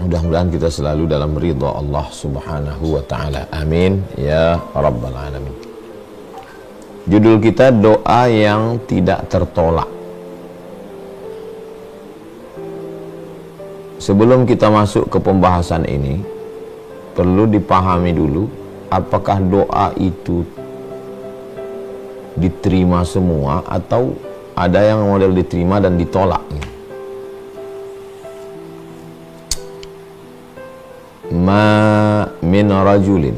Mudah-mudahan kita selalu dalam ridha Allah Subhanahu wa ta'ala. Amin ya rabbal alamin. Judul kita doa yang tidak tertolak. Sebelum kita masuk ke pembahasan ini, perlu dipahami dulu apakah doa itu diterima semua atau ada yang model diterima dan ditolak. Ma min rajulin,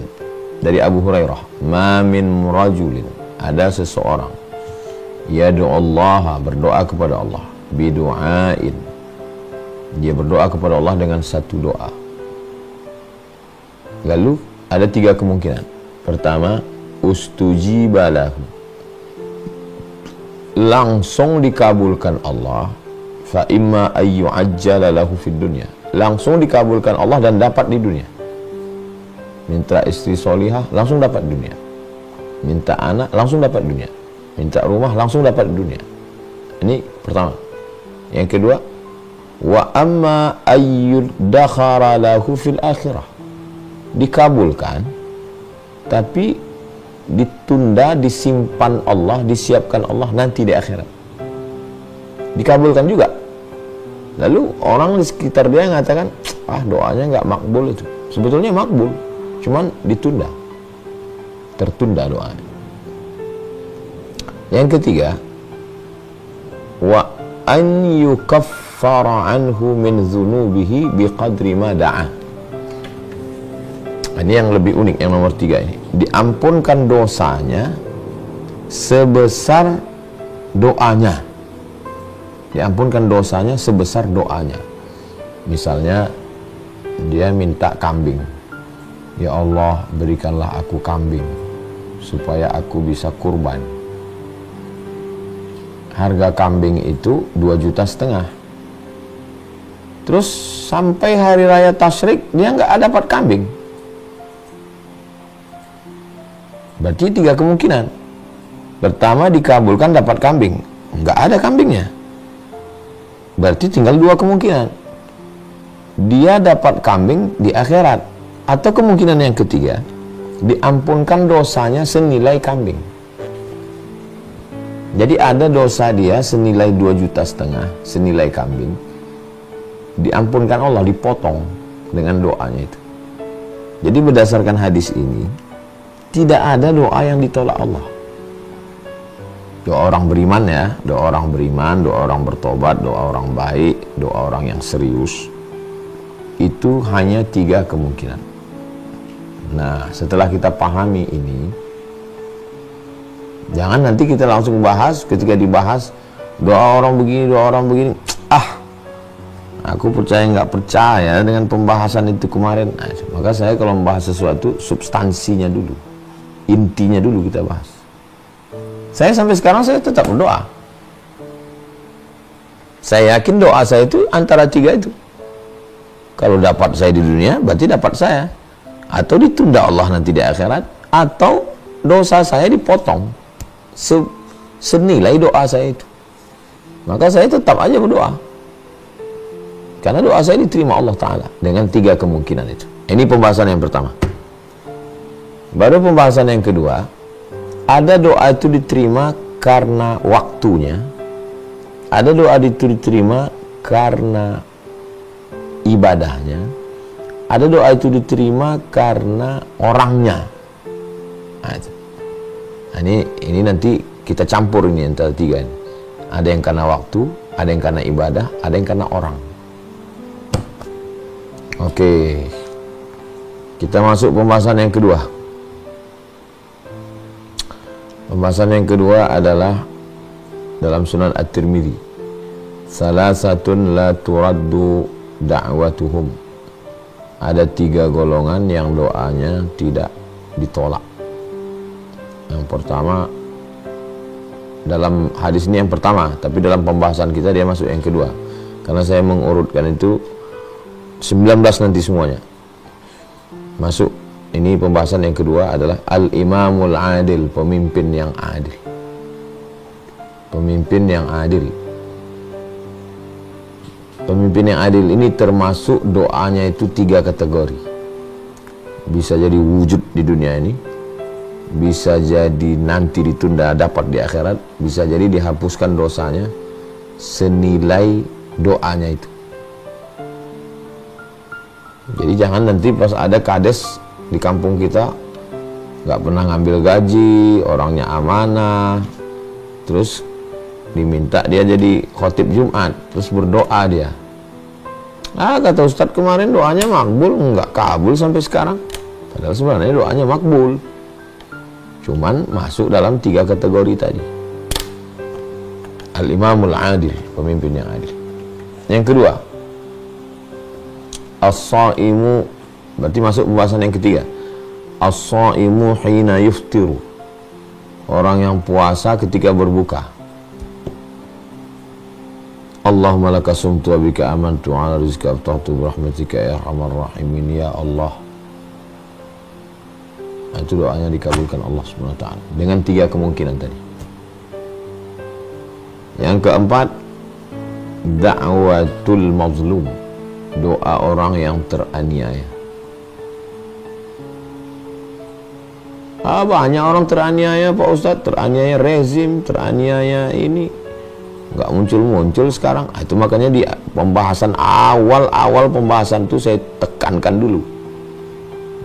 dari Abu Hurairah, ma min rajulin, ada seseorang yad'u Allah, berdoa kepada Allah, bidu'ain, dia berdoa kepada Allah dengan satu doa. Lalu ada tiga kemungkinan. Pertama, ustujiba lahu, langsung dikabulkan Allah, fa imma ayyu'ajjala lahu fid dunya, langsung dikabulkan Allah dan dapat di dunia. Minta istri solihah, langsung dapat dunia. Minta anak, langsung dapat dunia. Minta rumah, langsung dapat dunia. Ini pertama. Yang kedua, wa amma ayyudakhara lahu fil akhirah, dikabulkan tapi ditunda, disimpan Allah, disiapkan Allah nanti di akhirat. Dikabulkan juga. Lalu orang di sekitar dia mengatakan, ah doanya nggak makbul itu. Sebetulnya makbul, cuman ditunda, tertunda doanya. Yang ketiga, wa an yukaffara anhu min dzunubihi biqadri ma da'a. Ini yang lebih unik, yang nomor tiga ini. Diampunkan dosanya sebesar doanya. Diampunkan dosanya sebesar doanya. Misalnya dia minta kambing, ya Allah berikanlah aku kambing supaya aku bisa kurban. Harga kambing itu 2,5 juta. Terus sampai hari raya tasyrik dia nggak dapat kambing. Berarti tiga kemungkinan. Pertama, dikabulkan dapat kambing, nggak ada kambingnya. Berarti tinggal dua kemungkinan. Dia dapat kambing di akhirat. Atau kemungkinan yang ketiga, diampunkan dosanya senilai kambing. Jadi ada dosa dia senilai 2,5 juta, senilai kambing. Diampunkan Allah, dipotong dengan doanya itu. Jadi berdasarkan hadis ini, tidak ada doa yang ditolak Allah. Doa orang beriman ya, doa orang beriman, doa orang bertobat, doa orang baik, doa orang yang serius, itu hanya tiga kemungkinan. Nah, setelah kita pahami ini, jangan nanti kita langsung bahas, ketika dibahas doa orang begini, doa orang begini, aku percaya nggak percaya dengan pembahasan itu kemarin. Nah, maka saya kalau membahas sesuatu, substansinya dulu, intinya dulu kita bahas. Saya sampai sekarang saya tetap berdoa. Saya yakin doa saya itu antara tiga itu. Kalau dapat saya di dunia, berarti dapat saya. Atau ditunda Allah nanti di akhirat, atau dosa saya dipotong senilai doa saya itu. Maka saya tetap aja berdoa. Karena doa saya diterima Allah Ta'ala dengan tiga kemungkinan itu. Ini pembahasan yang pertama. Baru pembahasan yang kedua, ada doa itu diterima karena waktunya, ada doa itu diterima karena ibadahnya, ada doa itu diterima karena orangnya. Nah, ini nanti kita campur ini antara tiga ini. Ada yang karena waktu, ada yang karena ibadah, ada yang karena orang. Oke, kita masuk pembahasan yang kedua. Pembahasan yang kedua adalah dalam Sunan At-Tirmidzi. Salasatun la turaddu da'watuhum. Ada tiga golongan yang doanya tidak ditolak. Yang pertama, dalam hadis ini yang pertama, tapi dalam pembahasan kita dia masuk yang kedua. Karena saya mengurutkan itu 19 nanti semuanya. Masuk. Ini pembahasan yang kedua adalah Al-Imamul Adil, pemimpin yang adil. Pemimpin yang adil. Pemimpin yang adil ini termasuk doanya itu 3 kategori. Bisa jadi wujud di dunia ini, bisa jadi nanti ditunda dapat di akhirat, bisa jadi dihapuskan dosanya senilai doanya itu. Jadi jangan nanti pas ada kades di kampung kita nggak pernah ngambil gaji, orangnya amanah, terus diminta dia jadi khotib Jumat, terus berdoa dia. Kata Ustadz kemarin doanya makbul, nggak kabul sampai sekarang. Padahal sebenarnya doanya makbul, cuman masuk dalam 3 kategori tadi. Al-Imamul Adil, pemimpin yang adil. Yang kedua, As-Saimu, berarti masuk pembahasan yang ketiga. As-Saimu hina yuftiru, orang yang puasa ketika berbuka. Allahumma laka sumtu wa bika amantu ala rizka aftahtu birahmatika ya arhamar rahimin ya Allah. Nah, itu doanya dikabulkan Allah SWT dengan 3 kemungkinan tadi. Yang keempat, da'watul mazlum, doa orang yang teraniaya. Banyak orang teraniaya Pak Ustadz, teraniaya rezim, teraniaya ini, nggak muncul-muncul sekarang. Itu makanya di pembahasan awal pembahasan itu saya tekankan dulu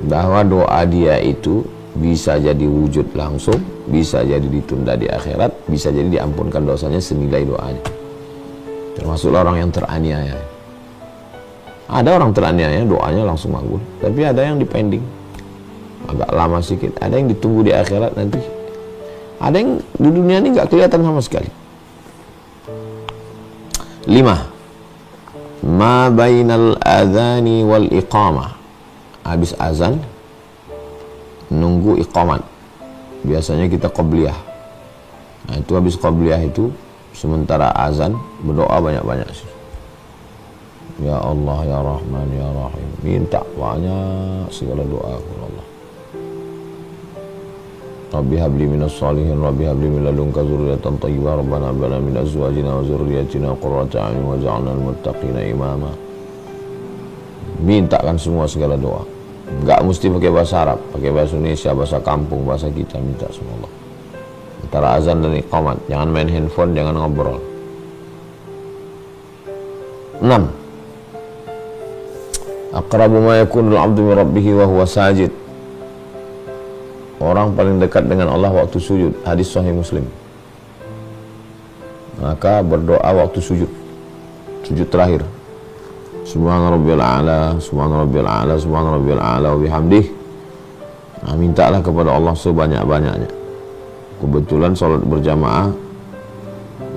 bahwa doa dia itu bisa jadi wujud langsung, bisa jadi ditunda di akhirat, bisa jadi diampunkan dosanya senilai doanya. Termasuklah orang yang teraniaya. Ada orang teraniaya doanya langsung makbul, tapi ada yang dipending agak lama sedikit, ada yang ditunggu di akhirat nanti, ada yang di dunia ini nggak kelihatan sama sekali. 5. Ma bainal adhani wal iqamah, habis azan nunggu iqamat, biasanya kita qabliyah. Nah itu habis qabliyah itu sementara azan berdoa banyak-banyak sih. Ya Allah ya Rahman ya Rahim, minta banyak segala doa kepada Allah. Rabbi habli minas salihin, Rabbi habli min ladunka dzurriyyatan thayyibah, Rabbana hab lana min azwajina wa dzurriyyatina qurrata a'yun waj'alna lil muttaqina imama. Mintakan semua segala doa. Enggak mesti pakai bahasa Arab, pakai bahasa Indonesia, bahasa kampung, bahasa kita, minta sama Allah. Antara azan dan iqamat, jangan main handphone, jangan ngobrol. 6. Aqrabu ma yakunul 'abdu min rabbih wa huwa sajid. Orang paling dekat dengan Allah waktu sujud, hadis sahih Muslim. Maka berdoa waktu sujud terakhir. Subhana rabbiyal a'la, subhana rabbiyal a'la, subhana rabbiyal a'la wa bihamdih. Nah, mintalah kepada Allah sebanyak-banyaknya. Kebetulan sholat berjamaah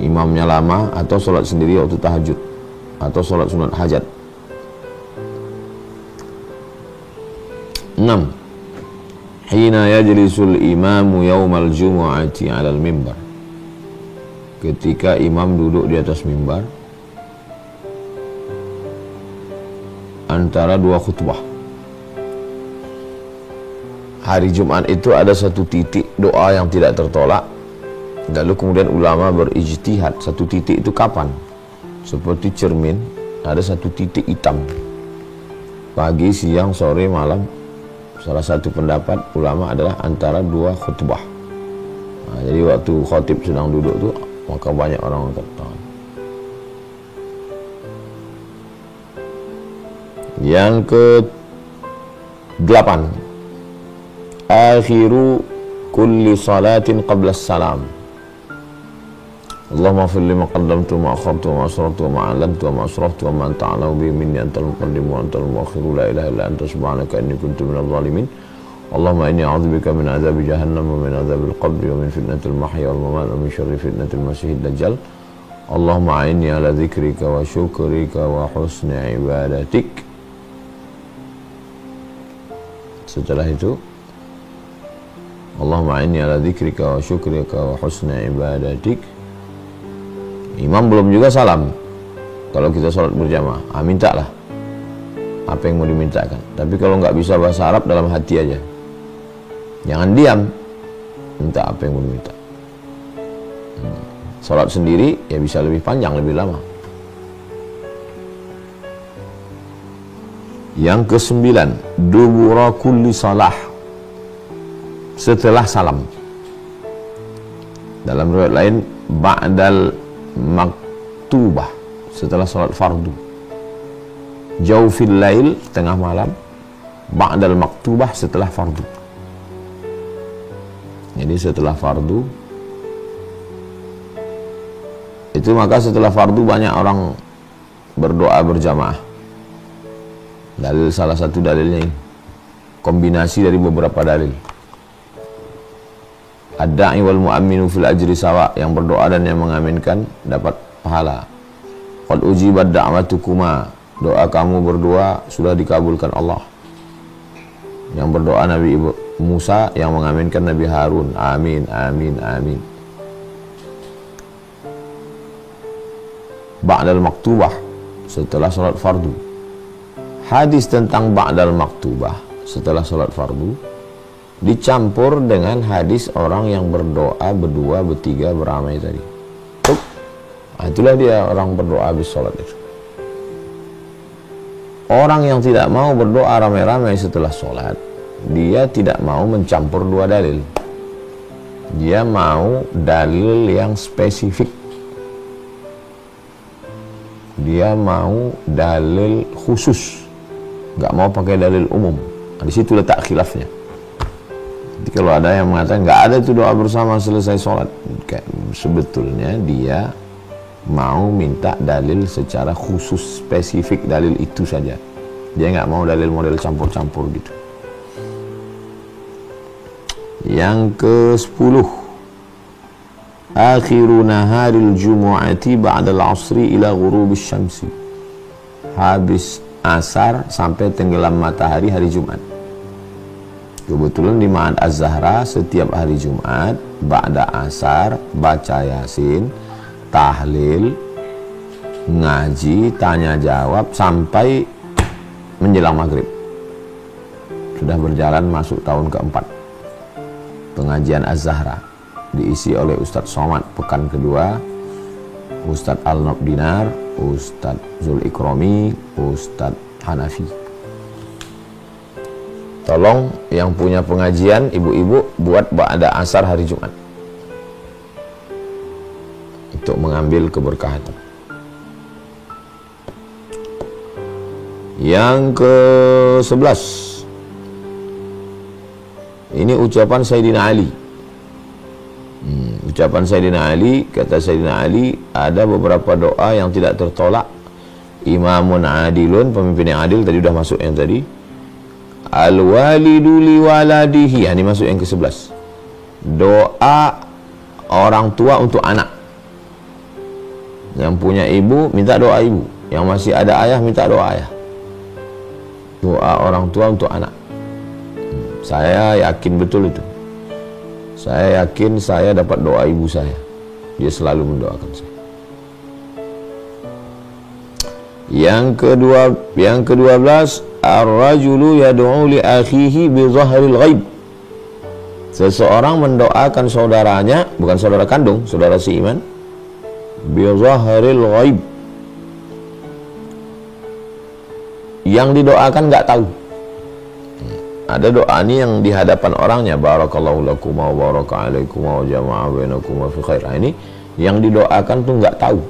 imamnya lama, atau sholat sendiri waktu tahajud, atau sholat sunat hajat. 6. Hina yajlisul imamu yaumal jumu'ati 'alal mimbar, ketika imam duduk di atas mimbar antara 2 khutbah. Hari Jumat itu ada satu titik doa yang tidak tertolak, lalu kemudian ulama berijtihad satu titik itu kapan. Seperti cermin, ada satu titik hitam, pagi, siang, sore, malam. Salah satu pendapat ulama adalah antara 2 khutbah. Nah, jadi waktu khotib sedang duduk tuh, maka banyak orang angkat tangan. Yang ke-8, akhiru kulli salatin qabla salam. Allahumma ighfir li ma qaddamtu wa ma akhartu wa ma asrartu wa ma 'allamtu wa ma asraftu wa ma anta a'lamu bi minni antal muqaddim wa antal muakhir la ilaha illa anta subhanaka inni kuntu minadh dhalimin. Allahumma inni a'udzubika min 'adzabi jahannam wa min 'adzabil qabri wa min fitnatil mahya wal mamat wa min syarri fitnatil masiihid dajjal. Allahumma a'inni 'ala dzikrika wa syukrika wa husni ibadatik. Setelah itu, Allahumma a'inni 'ala dzikrika wa syukrika wa husni ibadatik. Imam belum juga salam kalau kita sholat berjamaah. Mintalah apa yang mau dimintakan. Tapi kalau nggak bisa bahasa Arab, dalam hati aja, jangan diam, minta apa yang mau diminta. Sholat sendiri ya bisa lebih panjang, lebih lama. Yang kesembilan, dubura kulli salah, setelah salam. Dalam riwayat lain, ba'dal maktubah, setelah salat fardu. Jaufil lail, tengah malam. Ba'dal maktubah, setelah fardu. Jadi setelah fardu itu, maka setelah fardu banyak orang berdoa berjamaah. Dalil, salah satu dalilnya ini kombinasi dari beberapa dalil. Ad-da'i wal mu'amminu fil ajri sawa, yang berdoa dan yang mengaminkan dapat pahala. Qad ujibat da'watukuma, doa kamu berdua sudah dikabulkan Allah. Yang berdoa Nabi Musa, yang mengaminkan Nabi Harun. Amin, amin, amin. Ba'dal maktubah, setelah salat fardu. Hadis tentang ba'dal maktubah, setelah salat fardu, dicampur dengan hadis orang yang berdoa berdua, bertiga, beramai tadi. Itulah dia orang berdoa habis salat itu. Orang yang tidak mau berdoa ramai-ramai setelah sholat, dia tidak mau mencampur dua dalil. Dia mau dalil yang spesifik. Dia mau dalil khusus, nggak mau pakai dalil umum. Di situ letak khilafnya. Jadi kalau ada yang mengatakan nggak ada itu doa bersama selesai sholat, sebetulnya dia mau minta dalil secara khusus, spesifik, dalil itu saja. Dia nggak mau dalil model campur-campur gitu. Yang ke-10, akhiru naharil jumu'ati ba'dal asri ila ghurubis syamsi, habis asar sampai tenggelam matahari hari Jumat. Kebetulan di Ma'had Az-Zahra setiap hari Jumat ba'da asar baca Yasin, tahlil, ngaji, tanya jawab sampai menjelang maghrib. Sudah berjalan masuk tahun keempat pengajian Az-Zahra, diisi oleh Ustadz Somad pekan kedua, Ustadz Al-Nabdinar, Ustadz Zul Ikromi, Ustadz Hanafi. Tolong yang punya pengajian, ibu-ibu, buat ba'da asar hari Jumat untuk mengambil keberkahan. Yang ke-11, ini ucapan Sayyidina Ali. Ucapan Sayyidina Ali, kata Sayyidina Ali, ada beberapa doa yang tidak tertolak. Imamun adilun, pemimpin yang adil, tadi sudah masuk yang tadi. Al-walidu li waladihi, ini masuk yang ke-11. Doa orang tua untuk anak. Yang punya ibu minta doa ibu, yang masih ada ayah minta doa ayah. Doa orang tua untuk anak. Saya yakin betul itu. Saya yakin saya dapat doa ibu saya. Dia selalu mendoakan saya. Yang ke-12, ar-rajulu yad'u li akhihi bi zahril ghaib. Seseorang mendoakan saudaranya, bukan saudara kandung, saudara seiman, bi zahril ghaib. Yang didoakan nggak tahu. Ada doa ini yang di hadapan orangnya, barakallahu lakum wa baraka alaikum wa jama'a bainakum fi khair. Ini yang didoakan tuh nggak tahu.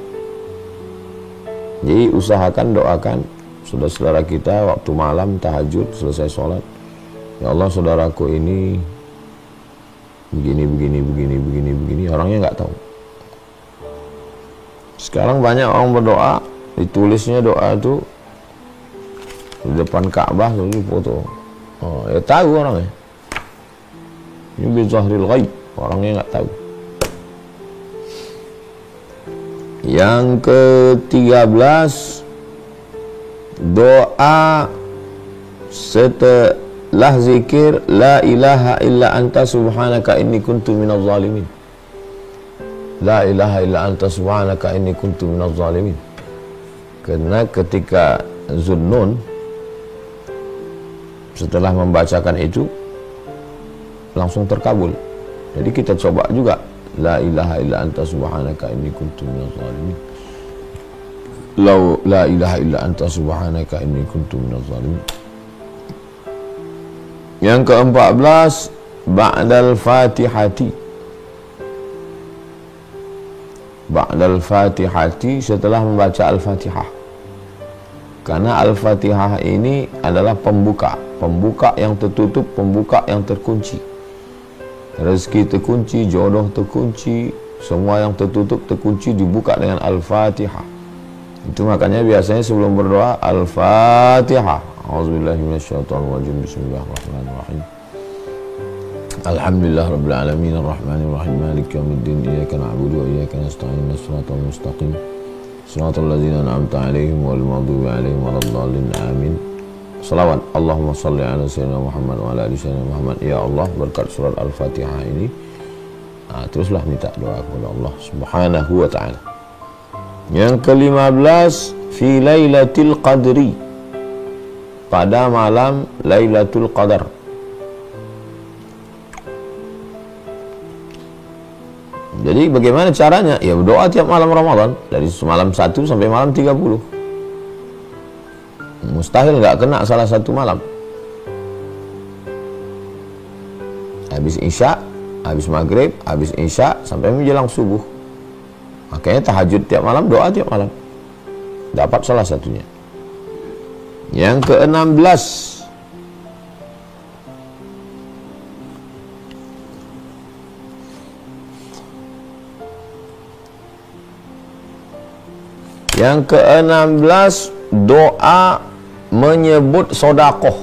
Jadi usahakan doakan saudara-saudara kita waktu malam tahajud selesai sholat, ya Allah saudaraku ini begini, orangnya nggak tahu. Sekarang banyak orang berdoa, ditulisnya doa itu di depan Ka'bah, lalu foto. Oh, ya tahu orangnya. Ini bizahril ghaib, orangnya nggak tahu. Yang ke-13, doa setelah zikir la ilaha illa anta subhanaka inni kuntu minaz zalimin. La ilaha illa anta subhanaka inni kuntu minaz zalimin. Karena ketika Zunnun setelah membacakan itu langsung terkabul. Jadi kita coba juga la ilaha illa anta subhanaka inni kuntu minaz zalimin. la ilaha illa anta subhanaka inni kuntu minaz zalimin. Yang ke-14, ba'dal fatihati. Ba'dal fatihati, setelah membaca al-fatihah. Karena al-fatihah ini adalah pembuka yang tertutup, pembuka yang terkunci. Rezeki terkunci, jodoh terkunci, semua yang tertutup terkunci dibuka dengan al-fatihah. Itu makanya biasanya sebelum berdoa al-fatihah. A'udzubillahi minasyaitonirrajim. Bismillahirrahmanirrahim. Alhamdulillah rabbil alamin arrahmanir rahim maliki yaumiddin iyyaka na'budu wa iyyaka nasta'in shiratal mustaqim shiratal ladzina an'amta 'alaihim wal maghdubi 'alaihim waladdallin amin. Salawat Allahumma shalli ala sayyidina Muhammad wa ala ali sayyidina Muhammad. Ya Allah, berkat surat Al-Fatihah ini teruslah minta doa kepada Allah Subhanahu wa taala. Yang ke-15, fi lailatul qadri, pada malam Lailatul Qadar. Jadi bagaimana caranya? Ya berdoa tiap malam Ramadan, dari malam 1 sampai malam 30. Mustahil nggak kena salah satu malam. Habis Isya, habis Maghrib, habis Isya sampai menjelang subuh. Makanya tahajud tiap malam, doa tiap malam. Dapat salah satunya. Yang ke-16, doa menyebut sodakoh.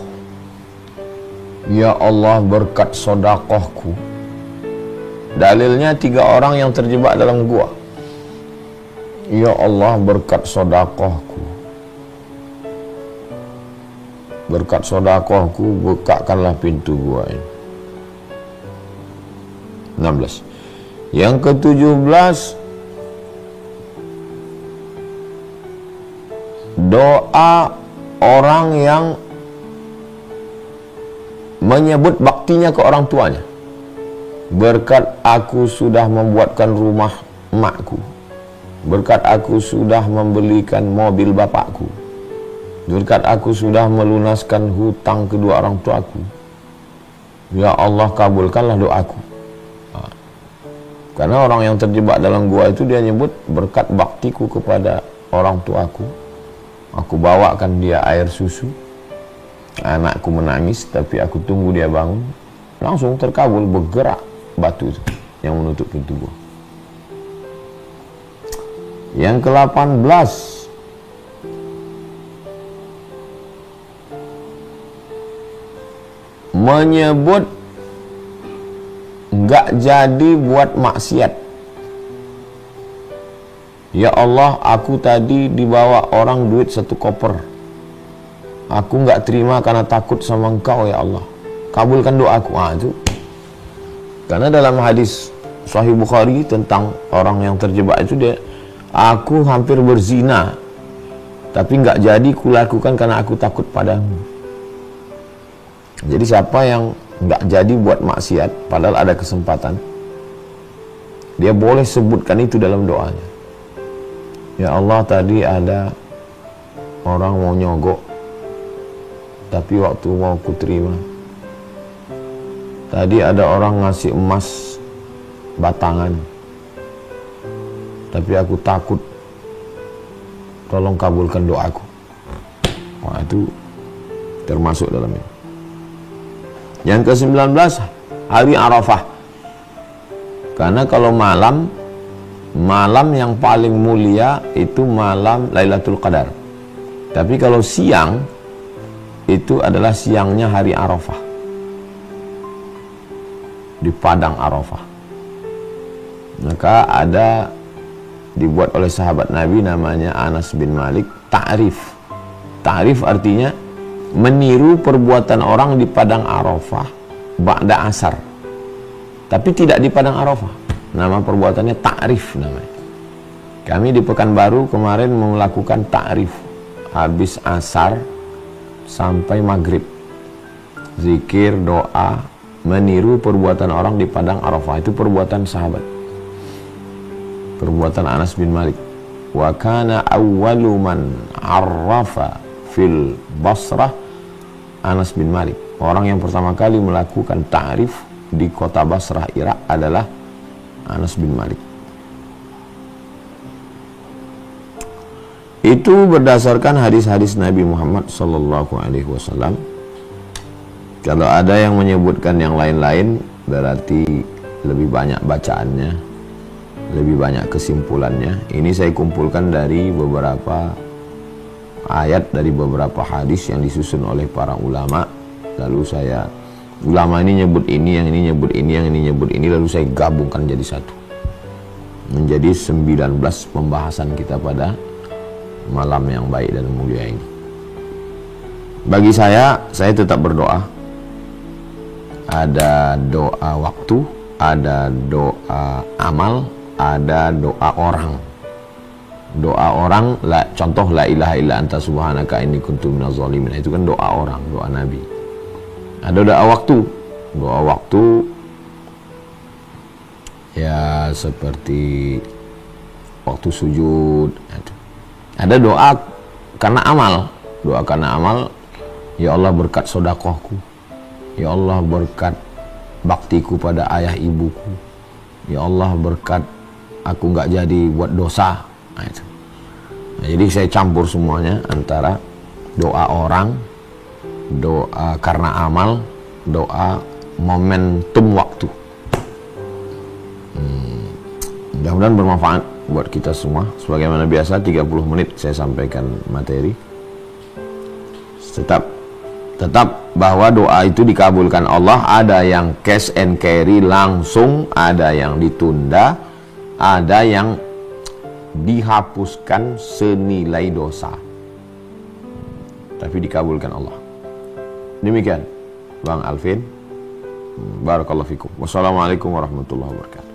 Ya Allah, berkat sodakohku. Dalilnya 3 orang yang terjebak dalam gua. Ya Allah, berkat sodakohku, berkat sodakohku, bukakanlah pintu gua ini. 16. Yang ke-17, doa orang yang menyebut baktinya ke orang tuanya. Berkat aku sudah membuatkan rumah emakku, berkat aku sudah membelikan mobil bapakku, berkat aku sudah melunaskan hutang kedua orang tuaku. Ya Allah, kabulkanlah doaku. Karena orang yang terjebak dalam gua itu dia nyebut berkat baktiku kepada orang tuaku, aku bawakan dia air susu, anakku menangis tapi aku tunggu dia bangun, langsung terkabul, bergerak batu itu yang menutup pintu gua. Yang ke-18, menyebut nggak jadi buat maksiat. Ya Allah, aku tadi dibawa orang duit 1 koper, aku nggak terima karena takut sama Engkau ya Allah, kabulkan doaku. Itu karena dalam hadis Sahih Bukhari tentang orang yang terjebak itu, dia, aku hampir berzina tapi nggak jadi kulakukan karena aku takut padamu. Jadi siapa yang nggak jadi buat maksiat padahal ada kesempatan, dia boleh sebutkan itu dalam doanya. Ya Allah, tadi ada orang mau nyogok tapi waktu mau ku terima. Tadi ada orang ngasih emas batangan tapi aku takut, tolong kabulkan doaku. Wah, itu termasuk dalam ini. Yang ke-19, hari Arafah. Karena kalau malam yang paling mulia itu malam Lailatul Qadar. Tapi kalau siang itu adalah siangnya hari Arafah, di padang Arafah. Maka ada dibuat oleh sahabat Nabi namanya Anas bin Malik, ta'rif. Ta'rif artinya meniru perbuatan orang di padang Arafah ba'da asar, tapi tidak di padang Arafah. Nama perbuatannya ta'rif namanya. Kami di Pekanbaru kemarin melakukan ta'rif habis asar sampai maghrib, zikir, doa, meniru perbuatan orang di padang Arafah. Itu perbuatan sahabat, perbuatan Anas bin Malik. wa kana awwalu man arrafa fil Basrah Anas bin Malik. Orang yang pertama kali melakukan ta'rif di kota Basrah, Irak adalah Anas bin Malik. Itu berdasarkan hadis-hadis Nabi Muhammad SAW. Kalau ada yang menyebutkan yang lain-lain, berarti lebih banyak bacaannya, lebih banyak kesimpulannya. Ini saya kumpulkan dari beberapa ayat, dari beberapa hadis yang disusun oleh para ulama. Lalu ulama ini nyebut ini, yang ini nyebut ini, yang ini nyebut ini, lalu saya gabungkan jadi satu, menjadi 19 pembahasan kita pada malam yang baik dan mulia ini. Bagi saya tetap berdoa. Ada doa waktu, ada doa amal, ada doa orang. Doa orang, contoh la ilaha illa anta subhanaka inni kuntu minaz zalimin, itu kan doa orang, doa Nabi. Ada doa waktu. Doa waktu ya seperti waktu sujud. Ada doa karena amal. Doa karena amal, ya Allah berkat sodakohku, ya Allah berkat baktiku pada ayah ibuku, ya Allah berkat aku nggak jadi buat dosa. Jadi saya campur semuanya, antara doa orang, doa karena amal, doa momentum waktu. Mudah-mudahan bermanfaat buat kita semua. Sebagaimana biasa 30 menit saya sampaikan materi. Tetap bahwa doa itu dikabulkan Allah. Ada yang cash and carry langsung, ada yang ditunda, ada yang dihapuskan senilai dosa, tapi dikabulkan Allah. Demikian Bang Alvin. Barakallahu fikum. Wassalamualaikum warahmatullahi wabarakatuh.